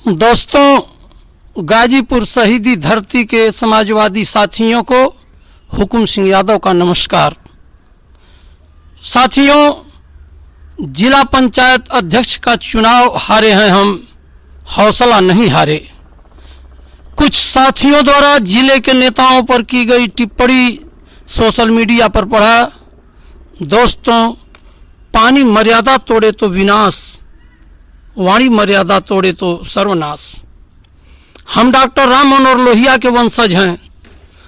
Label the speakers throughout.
Speaker 1: दोस्तों, गाजीपुर शहीदी धरती के समाजवादी साथियों को हुकुम सिंह यादव का नमस्कार। साथियों, जिला पंचायत अध्यक्ष का चुनाव हारे हैं हम, हौसला नहीं हारे। कुछ साथियों द्वारा जिले के नेताओं पर की गई टिप्पणी सोशल मीडिया पर पढ़ा। दोस्तों, पानी मर्यादा तोड़े तो विनाश, वाणी मर्यादा तोड़े तो सर्वनाश। हम डॉक्टर राम मनोहर लोहिया के वंशज हैं।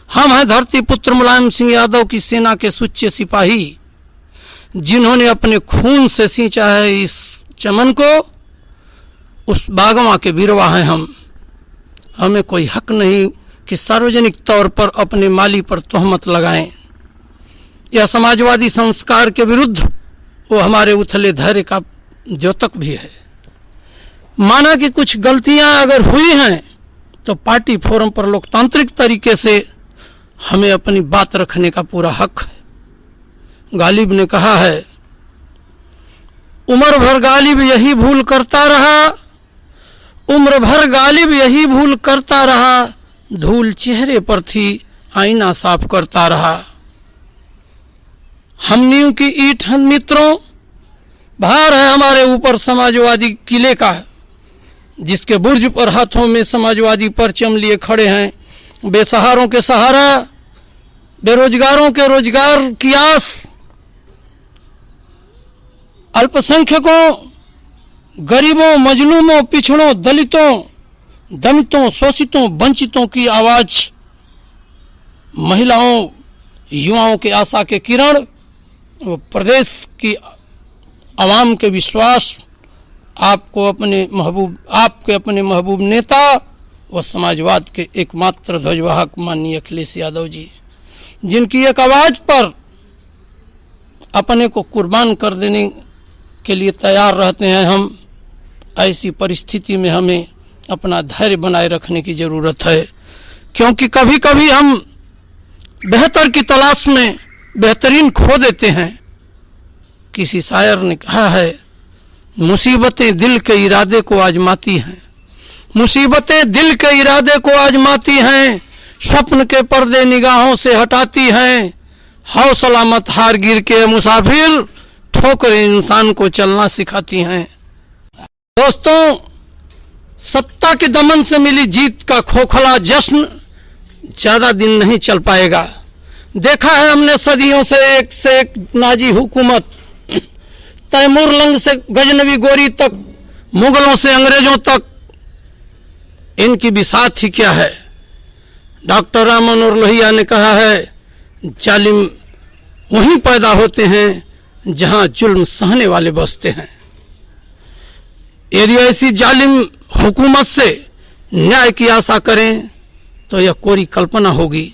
Speaker 1: हम हैं धरती पुत्र मुलायम सिंह यादव की सेना के सुच्चे सिपाही, जिन्होंने अपने खून से सींचा है इस चमन को। उस बागवा के बिरवा हैं हम। हमें कोई हक नहीं कि सार्वजनिक तौर पर अपने माली पर तोहमत लगाएं। यह समाजवादी संस्कार के विरुद्ध वो हमारे उथले धैर्य का द्योतक भी है। माना कि कुछ गलतियां अगर हुई हैं तो पार्टी फोरम पर लोकतांत्रिक तरीके से हमें अपनी बात रखने का पूरा हक है। गालिब ने कहा है, उम्र भर गालिब यही भूल करता रहा, उम्र भर गालिब यही भूल करता रहा, धूल चेहरे पर थी आईना साफ करता रहा। हम नींव की ईंट हैं मित्रों, भार है हमारे ऊपर समाजवादी किले का, जिसके बुर्ज पर हाथों में समाजवादी परचम लिए खड़े हैं। बेसहारों के सहारा, बेरोजगारों के रोजगार की आस, अल्पसंख्यकों, गरीबों, मजलूमों, पिछड़ों, दलितों, दमितों, शोषितों, वंचितों की आवाज, महिलाओं, युवाओं के आशा के किरण, प्रदेश की आवाम के विश्वास, आपके अपने महबूब नेता व समाजवाद के एकमात्र ध्वजवाहक माननीय अखिलेश यादव जी, जिनकी एक आवाज पर अपने को कुर्बान कर देने के लिए तैयार रहते हैं हम। ऐसी परिस्थिति में हमें अपना धैर्य बनाए रखने की जरूरत है, क्योंकि कभी कभी हम बेहतर की तलाश में बेहतरीन खो देते हैं। किसी शायर ने कहा है, मुसीबतें दिल के इरादे को आजमाती हैं, मुसीबतें दिल के इरादे को आजमाती हैं, स्वप्न के पर्दे निगाहों से हटाती हैं। हौसला मत हार गिर के मुसाफिर, ठोकरें इंसान को चलना सिखाती हैं। दोस्तों, सत्ता के दमन से मिली जीत का खोखला जश्न ज्यादा दिन नहीं चल पाएगा। देखा है हमने सदियों से एक नाजी हुकूमत, तैमूर लंग से गजनवी गोरी तक, मुगलों से अंग्रेजों तक, इनकी बिसात ही क्या है। डॉक्टर राम मनोहर लोहिया ने कहा है, जालिम वहीं पैदा होते हैं जहां जुल्म सहने वाले बसते हैं। यदि ऐसी जालिम हुकूमत से न्याय की आशा करें तो यह कोरी कल्पना होगी।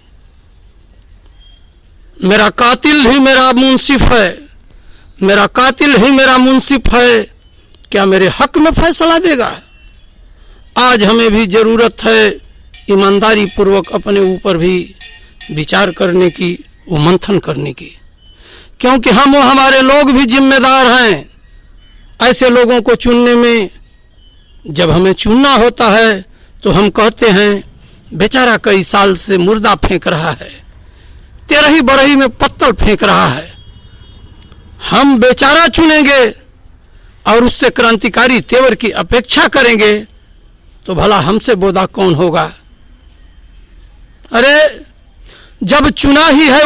Speaker 1: मेरा कातिल ही मेरा मुंसिफ है, मेरा कातिल ही मेरा मुंसिफ है, क्या मेरे हक में फैसला देगा। आज हमें भी जरूरत है ईमानदारी पूर्वक अपने ऊपर भी विचार करने की, मंथन करने की, क्योंकि हम और हमारे लोग भी जिम्मेदार हैं। ऐसे लोगों को चुनने में जब हमें चुनना होता है तो हम कहते हैं, बेचारा कई साल से मुर्दा फेंक रहा है, तेरही बरही में पत्तल फेंक रहा है। हम बेचारा चुनेंगे और उससे क्रांतिकारी तेवर की अपेक्षा करेंगे तो भला हमसे बोधा कौन होगा। अरे जब चुना ही है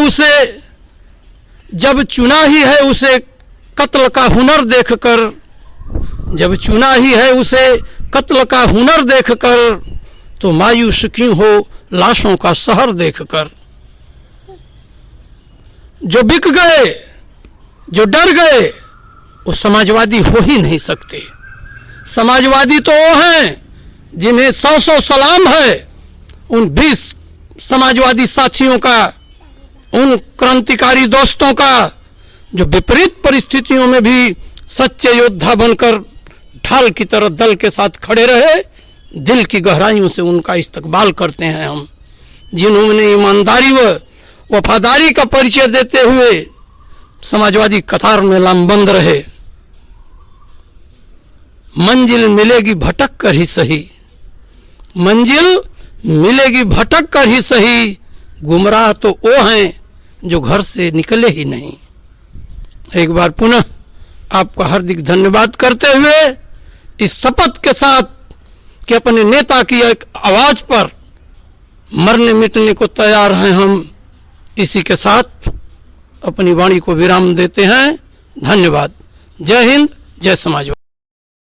Speaker 1: उसे कत्ल का हुनर देखकर, जब चुना ही है उसे कत्ल का हुनर देखकर, तो मायूस क्यों हो लाशों का शहर देखकर। जो बिक गए, जो डर गए, वो समाजवादी हो ही नहीं सकते। समाजवादी तो वो हैं जिन्हें 100 सलाम है उन 20 समाजवादी साथियों का, उन क्रांतिकारी दोस्तों का, जो विपरीत परिस्थितियों में भी सच्चे योद्धा बनकर ढाल की तरह दल के साथ खड़े रहे। दिल की गहराइयों से उनका इस्तकबाल करते हैं हम, जिन्होंने ईमानदारी व वफादारी का परिचय देते हुए समाजवादी कतार में लामबंद रहे। मंजिल मिलेगी भटक कर ही सही, मंजिल मिलेगी भटक कर ही सही, गुमराह तो वो हैं जो घर से निकले ही नहीं। एक बार पुनः आपका हार्दिक धन्यवाद करते हुए इस शपथ के साथ कि अपने नेता की एक आवाज पर मरने मिटने को तैयार हैं हम, इसी के साथ अपनी वाणी को विराम देते हैं। धन्यवाद। जय हिंद, जय समाजवादी।